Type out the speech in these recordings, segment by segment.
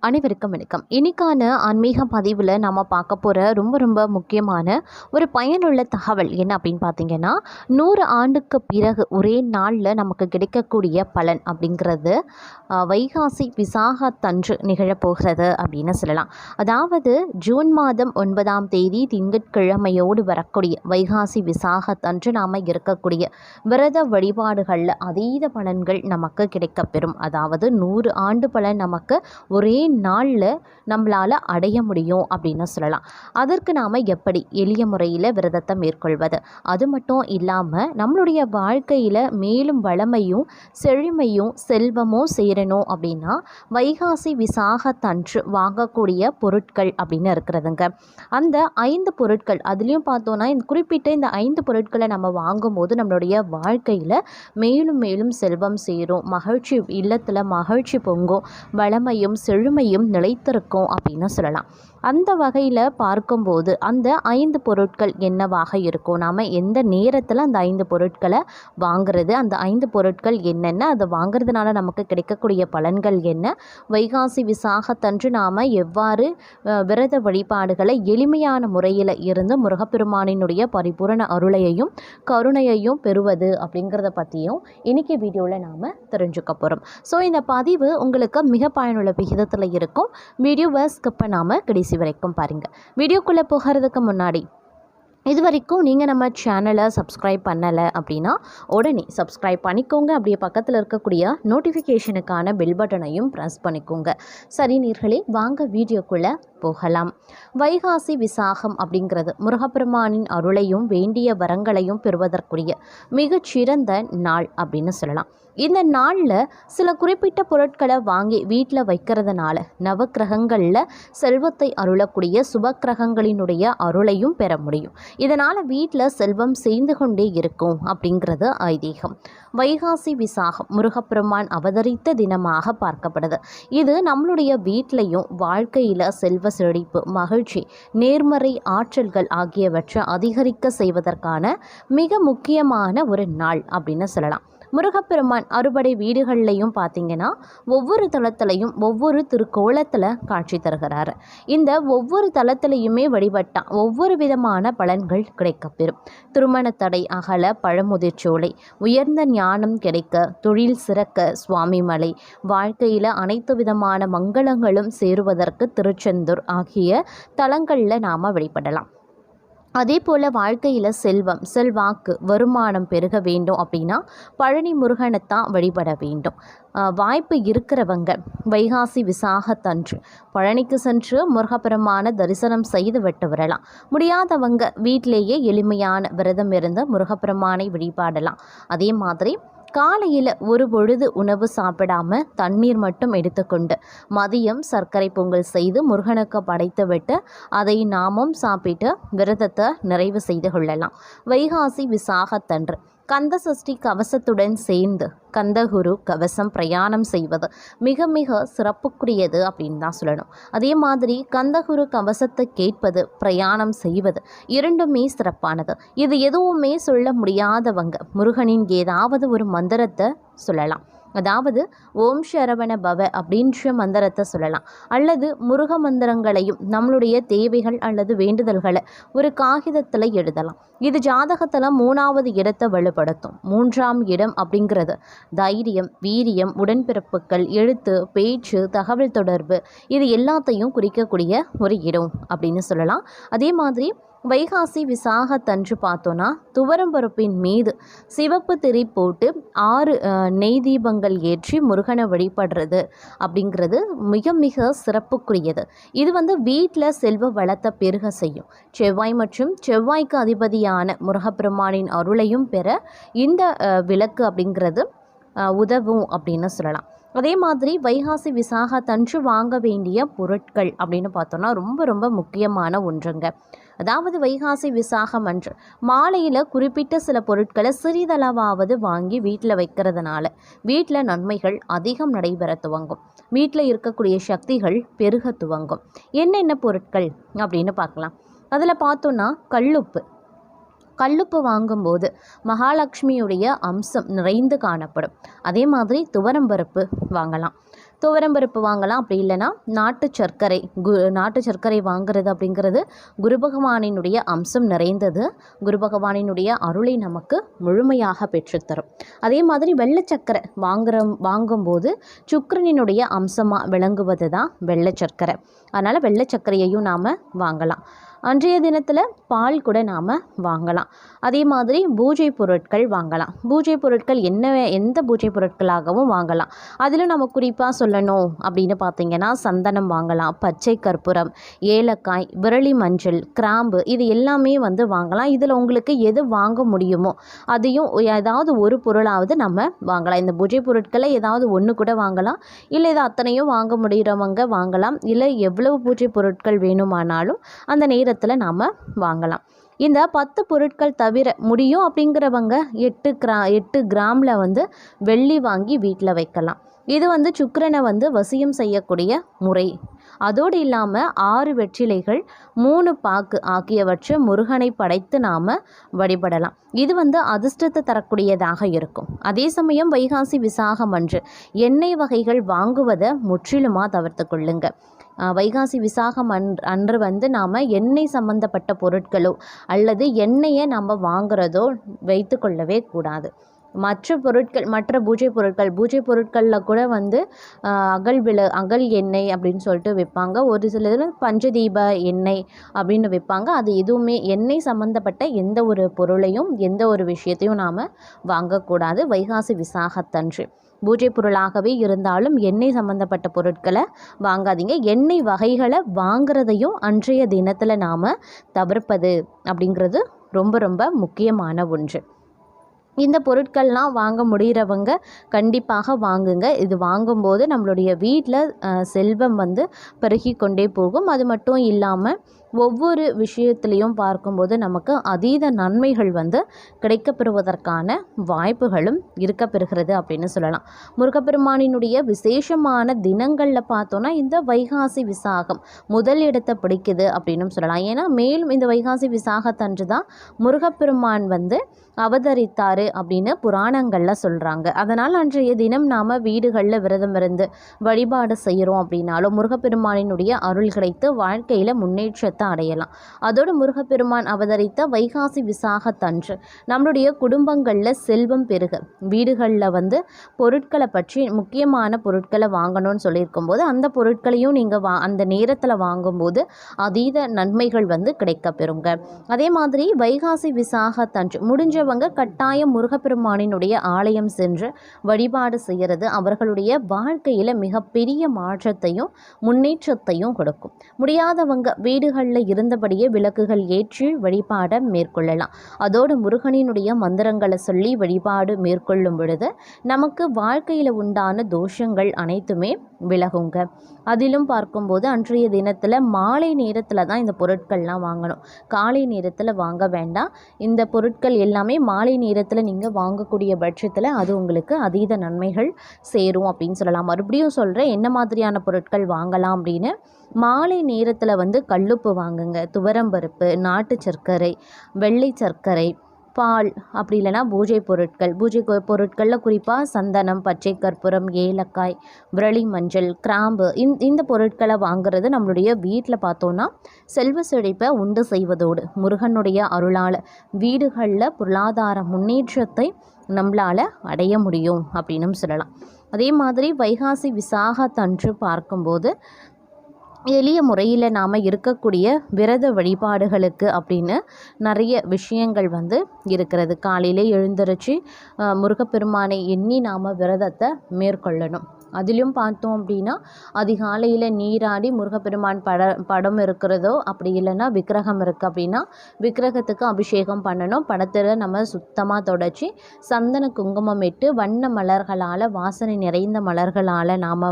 அனைவருக்கும் வணக்கம். இன்னைக்கான ஆன்மீக பதிவில் நம்ம பார்க்க போகிற ரொம்ப ரொம்ப முக்கியமான ஒரு பயனுள்ள தகவல் என்ன அப்படின்னு பார்த்தீங்கன்னா, 100 ஆண்டுக்கு பிறகு ஒரே நாளில் நமக்கு கிடைக்கக்கூடிய பலன் அப்படிங்கிறது வைகாசி விசாகத்தன்று நிகழப்போகிறது அப்படின்னு சொல்லலாம். அதாவது ஜூன் மாதம் 9ஆம் தேதி திங்கட்கிழமையோடு வரக்கூடிய வைகாசி விசாகத்தன்று நாம் இருக்கக்கூடிய விரத வழிபாடுகளில் அதீத பலன்கள் நமக்கு கிடைக்கப்பெறும். அதாவது 100 ஆண்டு பலன் நமக்கு ஒரே நாளில் நம்மளால் அடைய முடியும் அப்படின்னு சொல்லலாம். அதற்கு நாம் எப்படி எளிய முறையில் விரதத்தை மேற்கொள்வது, அது மட்டும் இல்லாமல் நம்மளுடைய வாழ்க்கையில் மேலும் வளமையும் செழுமையும் செல்வமும் சேரணும் அப்படின்னா வைகாசி விசாகத்தன்று வாங்கக்கூடிய பொருட்கள் அப்படின்னு இருக்கிறதுங்க. அந்த 5 பொருட்கள் அதுலேயும் பார்த்தோன்னா இந்த குறிப்பிட்ட இந்த 5 பொருட்களை நம்ம வாங்கும்போது நம்மளுடைய வாழ்க்கையில் மேலும் மேலும் செல்வம் சேரும், மகிழ்ச்சி இல்லத்தில் மகிழ்ச்சி பொங்கும், வளமையும் செழுமையும் நிலைத்திருக்கும் அப்படின்னு சொல்லலாம். அந்த வகையில் பார்க்கும்போது அந்த 5 பொருட்கள் என்னவாக இருக்கும், நாம் எந்த நேரத்தில் அந்த 5 பொருட்களை வாங்கிறது, அந்த 5 பொருட்கள் என்னென்ன, அதை வாங்கிறதுனால நமக்கு கிடைக்கக்கூடிய பலன்கள் என்ன, வைகாசி விசாகத்தன்று நாம் எவ்வாறு விரத வழிபாடுகளை எளிமையான முறையில் இருந்து முருகப்பெருமானினுடைய பரிபூரண அருளையையும் கருணையையும் பெறுவது அப்படிங்கிறத பற்றியும் இன்றைக்கி வீடியோவில் நாம் தெரிஞ்சுக்க போகிறோம். ஸோ இந்த பதிவு உங்களுக்கு மிக பயனுள்ள விகிதத்தில் இருக்கும். வீடியோவை ஸ்கிப் பண்ணாமல் கடைசி வரைக்கும் பாருங்கள். வீடியோக்குள்ளே போகிறதுக்கு முன்னாடி இது வரைக்கும் நீங்கள் நம்ம சேனலை சப்ஸ்கிரைப் பண்ணலை அப்படின்னா உடனே சப்ஸ்கிரைப் பண்ணிக்கோங்க. அப்படியே பக்கத்தில் இருக்கக்கூடிய நோட்டிஃபிகேஷனுக்கான பெல் பட்டனையும் ப்ரெஸ் பண்ணிக்கோங்க. சரி நேயர்களே, வாங்க வீடியோக்குள்ளே போகலாம். வைகாசி விசாகம் அப்படிங்கிறது முருகப்பெருமானின் அருளையும் வேண்டிய வரங்களையும் பெறுவதற்குரிய மிகச்சிறந்த நாள் அப்படின்னு சொல்லலாம். இந்த நாளில் சில குறிப்பிட்ட பொருட்களை வாங்கி வீட்டில் வைக்கிறதுனால நவக்கிரகங்களில் செல்வத்தை அருளக்கூடிய சுபக்கிரகங்களினுடைய அருளையும் பெற முடியும். இதனால் வீட்டில் செல்வம் சேர்ந்து கொண்டே இருக்கும் அப்படிங்கிறது ஐதீகம். வைகாசி விசாகம் முருகப்பெருமான் அவதரித்த தினமாக பார்க்கப்படுது. இது நம்மளுடைய வீட்டிலையும் வாழ்க்கையில் செல்வ செழிப்பு, மகிழ்ச்சி, நேர்மறை ஆற்றல்கள் ஆகியவற்றை அதிகரிக்க செய்வதற்கான மிக முக்கியமான ஒரு நாள் அப்படின்னு சொல்லலாம். முருகப்பெருமான் அறுபடை வீடுகள்லையும் பார்த்தீங்கன்னா ஒவ்வொரு தலத்திலையும் ஒவ்வொரு திருக்கோலத்தில் காட்சி தருகிறாரு. இந்த ஒவ்வொரு தலத்திலையுமே வழிபட்டால் ஒவ்வொரு விதமான பலன்கள் கிடைக்கப்பெறும். திருமண தடை அகல, பழமுதிர்ச்சோலை, உயர்ந்த ஞானம் கிடைக்க, தொழில் சிறக்க சுவாமிமலை, வாழ்க்கையில் அனைத்து விதமான மங்களங்களும் சேருவதற்கு திருச்செந்தூர் ஆகிய தலங்களில் நாம் வழிபடலாம். அதே போல் வாழ்க்கையில் செல்வம், செல்வாக்கு, வருமானம் பெருக வேண்டும் அப்படின்னா பழனி முருகனைத்தான் வழிபட வேண்டும். வாய்ப்பு இருக்கிறவங்க வைகாசி விசாகத்தன்று பழனிக்கு சென்று முருகப்பெருமான தரிசனம் செய்து விட்டு வரலாம். முடியாதவங்க வீட்டிலேயே எளிமையான விரதம் இருந்து முருகப்பெருமானை வழிபாடலாம். அதே மாதிரி காலையில் ஒரு பொழுது உணவு சாப்பிடாம தண்ணீர் மட்டும் எடுத்துக்கொண்டு மதியம் சர்க்கரை பொங்கல் செய்து முருகனுக்கு படைத்து விட்டு அதை நாமும் சாப்பிட்டு விரதத்தை நிறைவு செய்து கொள்ளலாம். வைகாசி விசாகத்தன்று கந்த சஷ்டி கவசத்துடன் சேர்ந்து கந்தகுரு கவசம் பிரயாணம் செய்வது மிக மிக சிறப்புக்குரியது அப்படின்னு தான் சொல்லணும். அதே மாதிரி கந்தகுரு கவசத்தை கேட்பது, பிரயாணம் செய்வது இரண்டுமே சிறப்பானது. இது எதுவுமே சொல்ல முடியாதவங்க முருகனின் ஏதாவது ஒரு மந்திரத்தை சொல்லலாம். அதாவது ஓம் சரவண பவ அப்படின்ற மந்திரத்தை சொல்லலாம். அல்லது முருக மந்திரங்களையும் நம்மளுடைய தேவைகள் அல்லது வேண்டுதல்களை ஒரு காகிதத்தில் எழுதலாம். இது ஜாதகத்தில் 3வது இடத்தை வலுப்படுத்தும். 3ஆம் இடம் அப்படிங்கிறது தைரியம், வீரியம், உடன்பிறப்புகள், எழுத்து, பேச்சு, தகவல் தொடர்பு இது எல்லாத்தையும் குறிக்கக்கூடிய ஒரு இடம் அப்படின்னு சொல்லலாம். அதே மாதிரி வைகாசி விசாகத்தன்று பார்த்தோன்னா துவரம்பருப்பின் மீது சிவப்பு திரி போட்டு 6 நெய் தீபங்கள் ஏற்றி முருகனை வழிபடுறது அப்படிங்கிறது மிக மிக சிறப்புக்குரியது. இது வீட்டில் செல்வ வளத்தை பெருக செய்யும். செவ்வாய் மற்றும் செவ்வாய்க்கு அதிபதியான முருகப்பெருமானின் அருளையும் பெற இந்த விளக்கு அப்படிங்கிறது உதவும் அப்படின்னு சொல்லலாம். அதே மாதிரி வைகாசி விசாகத்தன்று வாங்க வேண்டிய பொருட்கள் அப்படின்னு பார்த்தோன்னா ரொம்ப ரொம்ப முக்கியமான ஒன்றுங்க. அதாவது வைகாசி விசாகம் அன்று மாலையில் குறிப்பிட்ட சில பொருட்களை சிறிதளவாவது வாங்கி வீட்டில் வைக்கிறதுனால வீட்டில் நன்மைகள் அதிகம் நடைபெற துவங்கும். வீட்டில் இருக்கக்கூடிய சக்திகள் பெருக துவங்கும். என்னென்ன பொருட்கள் அப்படின்னு பார்க்கலாம். அதில் பார்த்தோன்னா கல்லுப்பு வாங்கும்போது மகாலட்சுமியுடைய அம்சம் நிறைந்து காணப்படும். அதே மாதிரி துவரம்பருப்பு வாங்கலாம். துவரம்பருப்பு வாங்கலாம். அப்படி இல்லைன்னா நாட்டு சர்க்கரை வாங்குறது அப்படிங்கிறது குரு பகவானினுடைய அம்சம் நிறைந்தது. குரு பகவானினுடைய அருளை நமக்கு முழுமையாக பெற்றுத்தரும். அதே மாதிரி வெள்ளை சர்க்கரை வாங்கும்போது சுக்கிரனினுடைய அம்சமாக விளங்குவது தான் வெள்ளை சர்க்கரை. அதனால் வெள்ளை சர்க்கரையையும் நாம் வாங்கலாம். அன்றைய தினத்தில் பால் கூட நாம் வாங்கலாம். அதே மாதிரி பூஜை பொருட்கள் வாங்கலாம். பூஜை பொருட்கள் எந்த பூஜை பொருட்களாகவும் வாங்கலாம். அதிலும் நம்ம குறிப்பாக சொல்லணும் அப்படின்னு பார்த்திங்கன்னா சந்தனம் வாங்கலாம், பச்சை கற்பூரம், ஏலக்காய், விரலி மஞ்சள், கிராம்பு, இது எல்லாமே வாங்கலாம். இதில் உங்களுக்கு எது வாங்க முடியுமோ அதையும் ஏதாவது ஒரு பொருளாவது நம்ம வாங்கலாம். இந்த பூஜை பொருட்களை ஏதாவது ஒன்று கூட வாங்கலாம். இல்லை இது அத்தனையும் வாங்க முடிகிறவங்க வாங்கலாம். இல்லை எவ்வளவு பூஜை பொருட்கள் வேணுமானாலும் அந்த நேரத்தில் நாம் வாங்கலாம். இந்த 10 பொருட்கள் தவிர முடியும் அப்படிங்கிறவங்க 8 கிராமில் வெள்ளி வாங்கி வீட்டில் வைக்கலாம். இது சுக்கிரனை வசியம் செய்யக்கூடிய முறை. அதோடு இல்லாமல் 6 வெற்றிலைகள், 3 பாக்கு ஆகியவற்றை முருகனை படைத்து நாம் வழிபடலாம். இது அதிர்ஷ்டத்தை தரக்கூடியதாக இருக்கும். அதே சமயம் வைகாசி விசாகம் அன்று எண்ணெய் வகைகள் வாங்குவதை முற்றிலுமாக தவிர்த்து கொள்ளுங்க. வைகாசி விசாகம் அன்று நாம் எண்ணெய் சம்பந்தப்பட்ட பொருட்களோ அல்லது எண்ணெயை நம்ம வாங்குறதோ வைத்து கொள்ளவே கூடாது. மற்ற பூஜை பொருட்களில் கூட அகல் எண்ணெய் அப்படின்னு சொல்லிட்டு விற்பாங்க. ஒரு சிலர் பஞ்சதீப எண்ணெய் அப்படின்னு விற்பாங்க. அது எதுவுமே எண்ணெய் சம்மந்தப்பட்ட எந்த ஒரு பொருளையும் எந்த ஒரு விஷயத்தையும் நாம் வாங்கக்கூடாது வைகாசி விசாகத்தன்று. பூஜை பொருளாகவே இருந்தாலும் எண்ணெய் சம்மந்தப்பட்ட பொருட்களை வாங்காதீங்க. எண்ணெய் வகைகளை வாங்குறதையும் அன்றைய தினத்தில் நாம் தவிர்ப்பது அப்படிங்கிறது ரொம்ப ரொம்ப முக்கியமான ஒன்று. இந்த பொருட்கள்லாம் வாங்க முடிகிறவங்க கண்டிப்பாக வாங்குங்க. இது வாங்கும்போது நம்மளுடைய வீட்டில் செல்வம் பெருகி கொண்டே போகும். அது மட்டும் இல்லாமல் ஒவ்வொரு விஷயத்துலேயும் பார்க்கும்போது நமக்கு அதீத நன்மைகள் கிடைக்கப்பெறுவதற்கான வாய்ப்புகளும் இருக்கப்பெறுகிறது அப்படின்னு சொல்லலாம். முருகப்பெருமானினுடைய விசேஷமான தினங்களில் பார்த்தோன்னா இந்த வைகாசி விசாகம் முதல் இடத்தை பிடிக்குது அப்படின்னு சொல்லலாம். ஏன்னா மேலும் இந்த வைகாசி விசாகத்தன்று தான் முருகப்பெருமான் அவதரித்தார் அப்படின்னு புராணங்களில் சொல்கிறாங்க. அதனால் அன்றைய தினம் நாம் வீடுகளில் விரதம் இருந்து வழிபாடு செய்கிறோம் அப்படின்னாலும் முருகப்பெருமானினுடைய அருள் கிடைத்து வாழ்க்கையில் முன்னேற்றத்தை அடையலாம். அதோடு முருகப்பெருமான் அவதரித்த வைகாசி விசாகத்தன்று நம்மளுடைய குடும்பங்களில் செல்வம் பெருக வீடுகளில் பொருட்களை பற்றி முக்கியமான பொருட்களை வாங்கணும்னு சொல்லியிருக்கும் போது அந்த பொருட்களையும் நீங்கள் அந்த நேரத்தில் வாங்கும்போது அதீத நன்மைகள் கிடைக்கப்பெறுங்க. அதே மாதிரி வைகாசி விசாகத்தன்று முடிஞ்சவங்க கட்டாயம் முருகப்பெருமானினுடைய ஆலயம் சென்று வழிபாடு செய்கிறது அவர்களுடைய வாழ்க்கையில் மிகப்பெரிய மாற்றத்தையும் முன்னேற்றத்தையும் கொடுக்கும். முடியாதவங்க வீடுகளில் இருந்தபடியே விளக்குகள் ஏற்றி வழிபாட மேற்கொள்ளலாம். அதோடு முருகனினுடைய மந்திரங்களை சொல்லி வழிபாடு மேற்கொள்ளும் பொழுது நமக்கு வாழ்க்கையில் உண்டான தோஷங்கள் அனைத்துமே விலகுங்க. அதிலும் பார்க்கும்போது அன்றைய தினத்தில் மாலை நேரத்தில் தான் இந்த பொருட்கள்லாம் வாங்கணும். காலை நேரத்தில் வாங்க வேண்டாம். இந்த பொருட்கள் எல்லாமே மாலை நேரத்தில் நீங்கள் வாங்கக்கூடிய பட்சத்தில் அது உங்களுக்கு அதீத நன்மைகள் சேரும் அப்படின்னு சொல்லலாம். மறுபடியும் சொல்கிறேன், என்ன மாதிரியான பொருட்கள் வாங்கலாம் அப்படின்னு. மாலை நேரத்தில் கல்லுப்பு வாங்குங்க, துவரம்பருப்பு, நாட்டு சர்க்கரை, வெள்ளை சர்க்கரை, பால், அப்படி இல்லைனா பூஜை பொருட்களில் குறிப்பாக சந்தனம், பச்சை கற்பூரம், ஏலக்காய், விரலி மஞ்சள், கிராம்பு, இந்த பொருட்களை வாங்குறது நம்மளுடைய வீட்டில் பார்த்தோன்னா செல்வ செழிப்பை உண்டு செய்வதோடு முருகனுடைய அருளால் வீடுகளில் பொருளாதார முன்னேற்றத்தை நம்மளால் அடைய முடியும் அப்படின்னு சொல்லலாம். அதே மாதிரி வைகாசி விசாகத்தன்று பார்க்கும்போது எளிய முறையில் நாம் இருக்கக்கூடிய விரத வழிபாடுகளுக்கு அப்படின்னு நிறைய விஷயங்கள் இருக்கிறது. காலையிலே எழுந்திருச்சு முருகப்பெருமானை எண்ணி நாம் விரதத்தை மேற்கொள்ளணும். அதிலும் பார்த்தோம் அப்படின்னா அதிகாலையில் நீராடி முருகப்பெருமான் படம் இருக்கிறதோ அப்படி இல்லைன்னா விக்கிரகம் இருக்குது அப்படின்னா விக்கிரகத்துக்கு அபிஷேகம் பண்ணணும். படத்தில் நம்ம சுத்தமாக தொடச்சி சந்தன குங்குமம் இட்டு வண்ண மலர்களால் வாசனை நிறைந்த மலர்களால் நாம்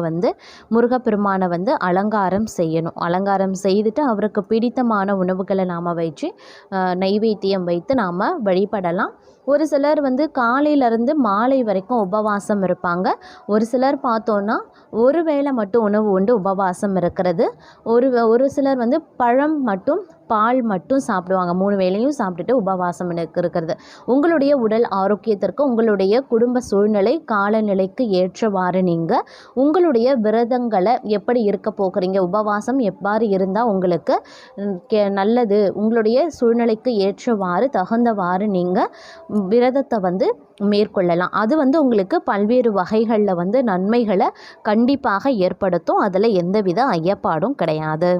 முருகப்பெருமானை அலங்காரம் செய்யணும். அலங்காரம் செய்துட்டு அவருக்கு பிடித்தமான உணவுகளை நாம் வச்சு நைவேத்தியம் வைத்து நாம் வழிபடலாம். ஒரு சிலர் காலையிலேருந்து மாலை வரைக்கும் உபவாசம் இருப்பாங்க. ஒரு சிலர் பார்த்தோன்னா ஒரு வேளை மட்டும் உணவு உண்டு உபவாசம் இருக்கிறது. ஒரு சிலர் பழம் மட்டும் பால் மட்டும் சாப்பிடுவாங்க. 3 வேளையும் சாப்பிட்டுட்டு உபவாசம் இருக்கிறது. உங்களுடைய உடல் ஆரோக்கியத்திற்கு, உங்களுடைய குடும்ப சூழ்நிலை, காலநிலைக்கு ஏற்றவாறு நீங்கள் உங்களுடைய விரதங்களை எப்படி இருக்க போகிறீங்க, உபவாசம் எவ்வாறு இருந்தால் உங்களுக்கு நல்லது, உங்களுடைய சூழ்நிலைக்கு ஏற்றவாறு தகுந்தவாறு நீங்கள் விரதத்தை மேற்கொள்ளலாம். அது உங்களுக்கு பல்வேறு வகைகளில் நன்மைகளை கண்டிப்பாக ஏற்படுத்தும். அதில் எந்தவித ஐயப்பாடும் கிடையாது.